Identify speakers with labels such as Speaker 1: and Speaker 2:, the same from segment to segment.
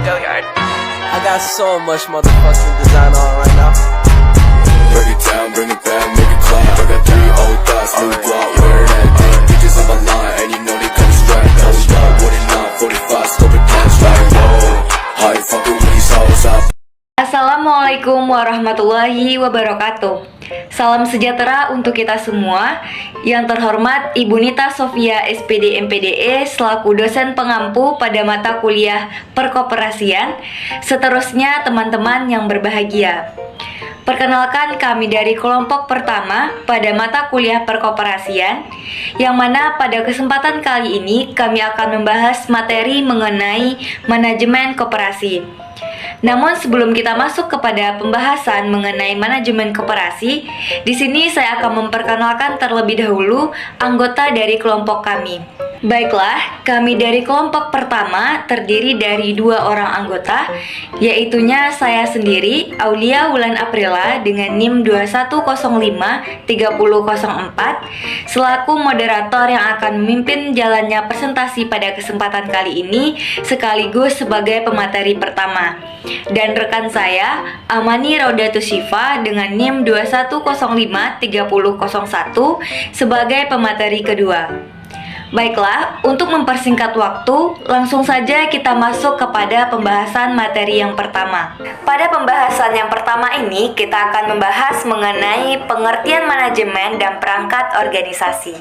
Speaker 1: I got so much motherfucking design on right now.
Speaker 2: Break it down, bring it back, make it clap. I got 3 old thoughts, new block, wear that thing. Bitches on my line, and you know they come strapped. Hold up, what it not, 45, scope it cash like whoa. How you fucking with these hoes up?
Speaker 3: Assalamualaikum warahmatullahi wabarakatuh. Salam sejahtera untuk kita semua. Yang terhormat Ibu Nita Sofia SPD MPDE selaku dosen pengampu pada mata kuliah Perkoperasian. Seterusnya teman-teman yang berbahagia. Perkenalkan, kami dari kelompok pertama pada mata kuliah Perkoperasian, yang mana pada kesempatan kali ini kami akan membahas materi mengenai manajemen koperasi. Namun sebelum kita masuk kepada pembahasan mengenai manajemen koperasi, di sini saya akan memperkenalkan terlebih dahulu anggota dari kelompok kami. Baiklah, kami dari kelompok pertama terdiri dari 2 orang anggota, yaitunya saya sendiri, Aulia Wulan Aprila dengan NIM 21053004, selaku moderator yang akan memimpin jalannya presentasi pada kesempatan kali ini, sekaligus sebagai pemateri pertama. Dan rekan saya, Amani Raudatus Syifa dengan NIM 21053001 sebagai pemateri kedua. Baiklah, untuk mempersingkat waktu, langsung saja kita masuk kepada pembahasan materi yang pertama. Pada pembahasan yang pertama ini, kita akan membahas mengenai pengertian manajemen dan perangkat organisasi.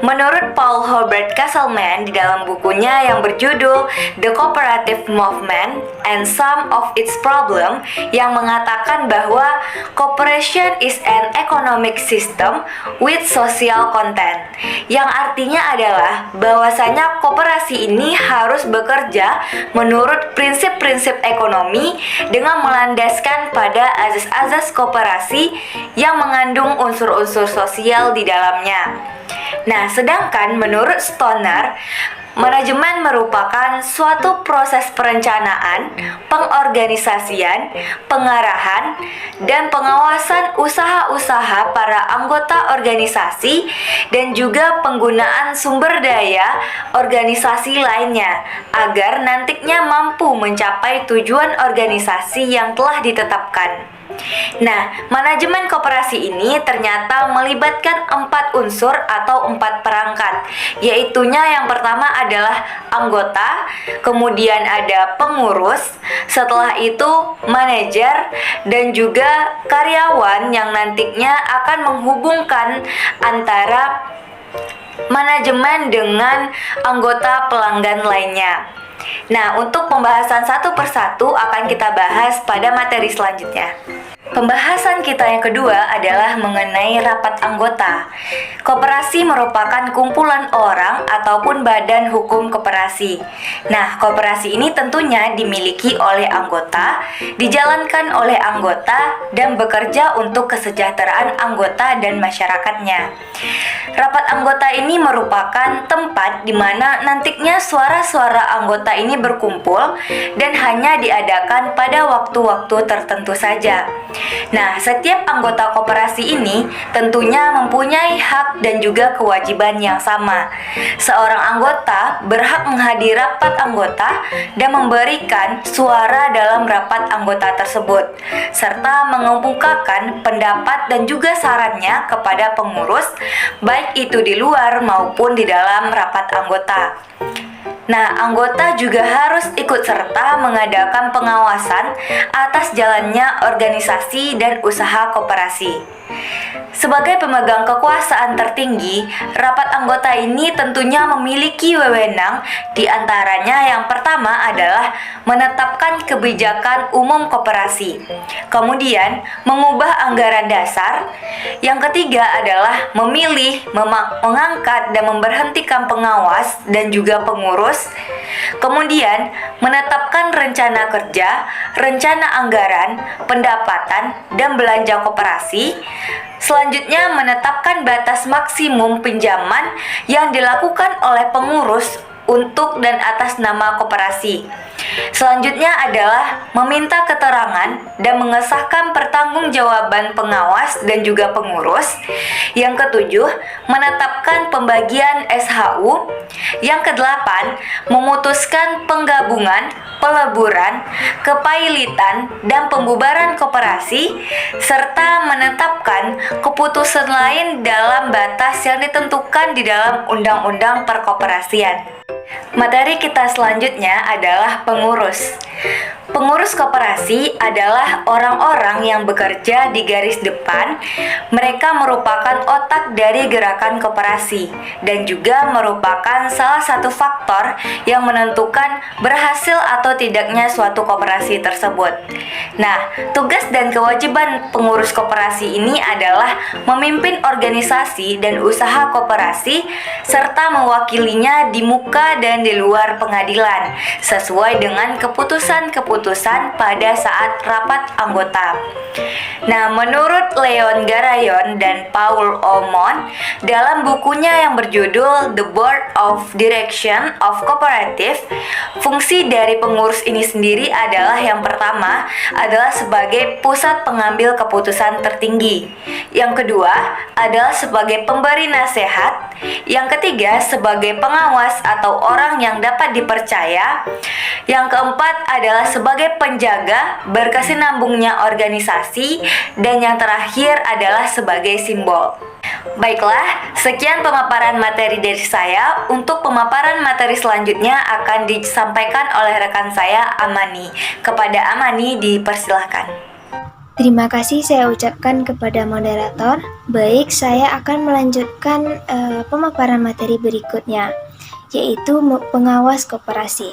Speaker 3: Menurut Paul Hobart Castleman di dalam bukunya yang berjudul The Cooperative Movement and Some of Its Problem, yang mengatakan bahwa cooperation is an economic system with social content, yang artinya adalah bahwasanya koperasi ini harus bekerja menurut prinsip-prinsip ekonomi dengan melandaskan pada azas-azas koperasi yang mengandung unsur-unsur sosial di dalamnya. Nah, sedangkan menurut Stoner, manajemen merupakan suatu proses perencanaan, pengorganisasian, pengarahan, dan pengawasan usaha-usaha para anggota organisasi dan juga penggunaan sumber daya organisasi lainnya agar nantinya mampu mencapai tujuan organisasi yang telah ditetapkan. Nah, manajemen koperasi ini ternyata melibatkan 4 unsur atau 4 perangkat, yaitunya yang pertama adalah anggota, kemudian ada pengurus, setelah itu manajer, dan juga karyawan yang nantinya akan menghubungkan antara manajemen dengan anggota pelanggan lainnya. Nah, untuk pembahasan satu persatu akan kita bahas pada materi selanjutnya. Pembahasan kita yang kedua adalah mengenai rapat anggota. Koperasi merupakan kumpulan orang ataupun badan hukum koperasi. Nah, koperasi ini tentunya dimiliki oleh anggota, dijalankan oleh anggota, dan bekerja untuk kesejahteraan anggota dan masyarakatnya. Rapat anggota ini merupakan tempat di mana nantinya suara-suara anggota ini berkumpul dan hanya diadakan pada waktu-waktu tertentu saja. Nah, setiap anggota koperasi ini tentunya mempunyai hak dan juga kewajiban yang sama. Seorang anggota berhak menghadiri rapat anggota dan memberikan suara dalam rapat anggota tersebut, serta mengemukakan pendapat dan juga sarannya kepada pengurus, baik itu di luar maupun di dalam rapat anggota. Nah, anggota juga harus ikut serta mengadakan pengawasan atas jalannya organisasi dan usaha koperasi. Sebagai pemegang kekuasaan tertinggi, rapat anggota ini tentunya memiliki wewenang, di antaranya yang pertama adalah menetapkan kebijakan umum koperasi, kemudian mengubah anggaran dasar, yang ketiga adalah memilih, mengangkat dan memberhentikan pengawas dan juga pengurus, kemudian menetapkan rencana kerja, rencana anggaran, pendapatan, dan belanja koperasi. Selanjutnya, menetapkan batas maksimum pinjaman yang dilakukan oleh pengurus untuk dan atas nama koperasi. Selanjutnya adalah meminta keterangan dan mengesahkan pertanggungjawaban pengawas dan juga pengurus. Yang ketujuh, menetapkan pembagian SHU. Yang kedelapan, memutuskan penggabungan, peleburan, kepailitan, dan pembubaran koperasi, serta menetapkan keputusan lain dalam batas yang ditentukan di dalam Undang-Undang Perkoperasian. Materi kita selanjutnya adalah pengurus. Pengurus koperasi adalah orang-orang yang bekerja di garis depan. Mereka merupakan otak dari gerakan koperasi dan juga merupakan salah satu faktor yang menentukan berhasil atau tidaknya suatu koperasi tersebut. Nah, tugas dan kewajiban pengurus koperasi ini adalah memimpin organisasi dan usaha koperasi serta mewakilinya di muka dan di luar pengadilan sesuai dengan keputusan-keputusan pada saat rapat anggota. Nah, menurut Leon Garayon dan Paul Omon dalam bukunya yang berjudul The Board of Direction of Cooperative, fungsi dari pengurus ini sendiri adalah yang pertama adalah sebagai pusat pengambil keputusan tertinggi. Yang kedua adalah sebagai pemberi nasihat. Yang ketiga sebagai pengawas atau orang yang dapat dipercaya. Yang keempat adalah sebagai penjaga berkesinambungnya organisasi, dan yang terakhir adalah sebagai simbol. Baiklah, sekian pemaparan materi dari saya. Untuk pemaparan materi selanjutnya akan disampaikan oleh rekan saya Amani. Kepada Amani dipersilahkan.
Speaker 4: Terima kasih saya ucapkan kepada moderator. Baik, saya akan melanjutkan pemaparan materi berikutnya, yaitu pengawas koperasi.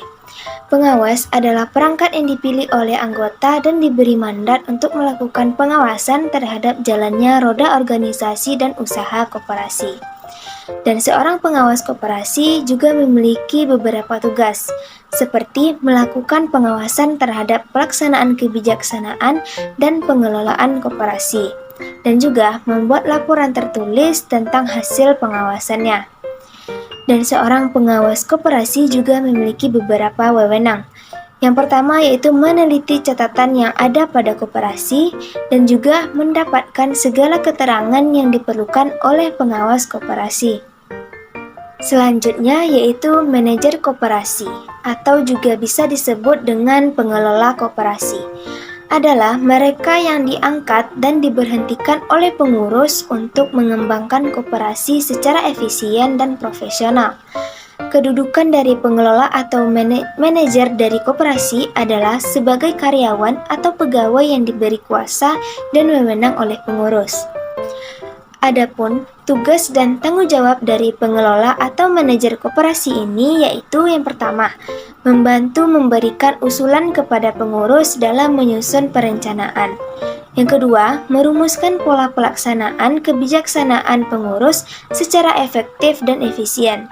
Speaker 4: Pengawas adalah perangkat yang dipilih oleh anggota dan diberi mandat untuk melakukan pengawasan terhadap jalannya roda organisasi dan usaha koperasi. Dan seorang pengawas koperasi juga memiliki beberapa tugas, seperti melakukan pengawasan terhadap pelaksanaan kebijaksanaan dan pengelolaan koperasi, dan juga membuat laporan tertulis tentang hasil pengawasannya. Dan seorang pengawas koperasi juga memiliki beberapa wewenang. Yang pertama yaitu meneliti catatan yang ada pada koperasi dan juga mendapatkan segala keterangan yang diperlukan oleh pengawas koperasi. Selanjutnya yaitu manajer koperasi atau juga bisa disebut dengan pengelola koperasi. Adalah mereka yang diangkat dan diberhentikan oleh pengurus untuk mengembangkan koperasi secara efisien dan profesional. Kedudukan dari pengelola atau manajer dari koperasi adalah sebagai karyawan atau pegawai yang diberi kuasa dan wewenang oleh pengurus. Adapun tugas dan tanggung jawab dari pengelola atau manajer koperasi ini yaitu yang pertama, membantu memberikan usulan kepada pengurus dalam menyusun perencanaan. Yang kedua, merumuskan pola pelaksanaan kebijaksanaan pengurus secara efektif dan efisien.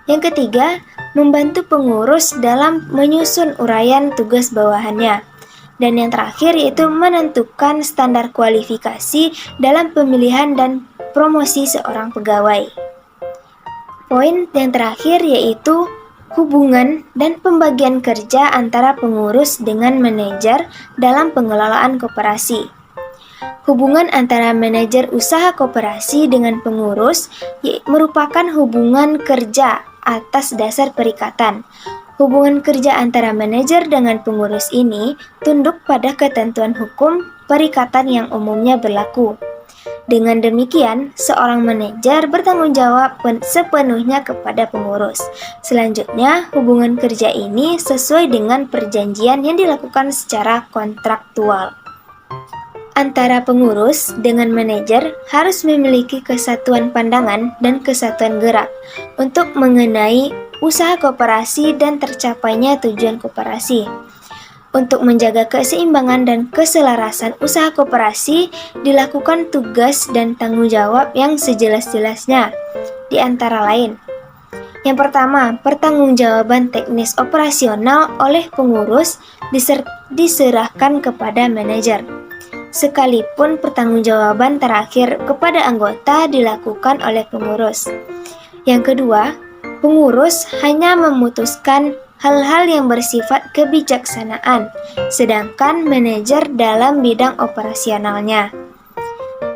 Speaker 4: Yang ketiga, membantu pengurus dalam menyusun uraian tugas bawahannya. Dan yang terakhir yaitu menentukan standar kualifikasi dalam pemilihan dan promosi seorang pegawai. Poin yang terakhir yaitu hubungan dan pembagian kerja antara pengurus dengan manajer dalam pengelolaan koperasi. Hubungan antara manajer usaha koperasi dengan pengurus merupakan hubungan kerja atas dasar perikatan. Hubungan kerja antara manajer dengan pengurus ini tunduk pada ketentuan hukum perikatan yang umumnya berlaku. Dengan demikian, seorang manajer bertanggung jawab sepenuhnya kepada pengurus. Selanjutnya, hubungan kerja ini sesuai dengan perjanjian yang dilakukan secara kontraktual. Antara pengurus dengan manajer harus memiliki kesatuan pandangan dan kesatuan gerak untuk mengenai usaha koperasi dan tercapainya tujuan koperasi. Untuk menjaga keseimbangan dan keselarasan usaha koperasi, dilakukan tugas dan tanggung jawab yang sejelas-jelasnya, di antara lain. Yang pertama, pertanggungjawaban teknis operasional oleh pengurus diserahkan kepada manajer. Sekalipun pertanggungjawaban terakhir kepada anggota dilakukan oleh pengurus. Yang kedua, pengurus hanya memutuskan hal-hal yang bersifat kebijaksanaan, sedangkan manajer dalam bidang operasionalnya.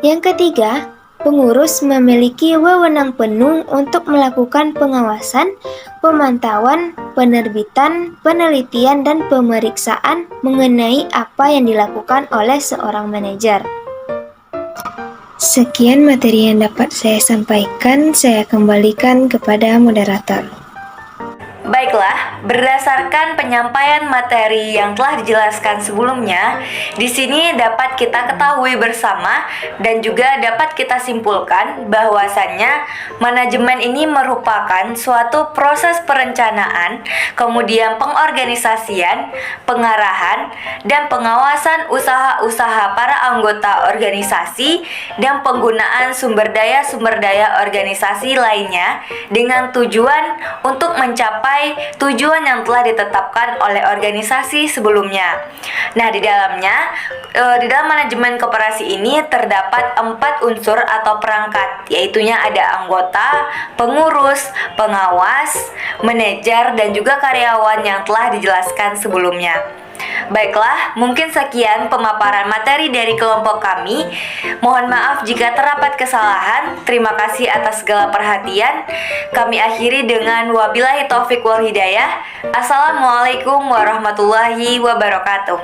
Speaker 4: Yang ketiga, pengurus memiliki wewenang penuh untuk melakukan pengawasan, pemantauan, penerbitan, penelitian, dan pemeriksaan mengenai apa yang dilakukan oleh seorang manajer. Sekian materi yang dapat saya sampaikan, saya kembalikan kepada moderator.
Speaker 3: Baiklah, berdasarkan penyampaian materi yang telah dijelaskan sebelumnya, di sini dapat kita ketahui bersama dan juga dapat kita simpulkan bahwasannya manajemen ini merupakan suatu proses perencanaan, kemudian pengorganisasian, pengarahan, dan pengawasan usaha-usaha para anggota organisasi dan penggunaan sumber daya organisasi lainnya dengan tujuan untuk mencapai tujuan yang telah ditetapkan oleh organisasi sebelumnya. Nah, di dalam manajemen koperasi ini terdapat 4 unsur atau perangkat, yaitunya ada anggota, pengurus, pengawas, manajer, dan juga karyawan yang telah dijelaskan sebelumnya. Baiklah, mungkin sekian pemaparan materi dari kelompok kami. Mohon maaf jika terdapat kesalahan. Terima kasih atas segala perhatian. Kami akhiri dengan wabillahi taufik wal hidayah. Assalamualaikum warahmatullahi wabarakatuh.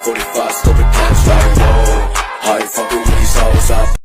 Speaker 2: 45, scope it, catch like, whoa. How you fucking with these hoes up?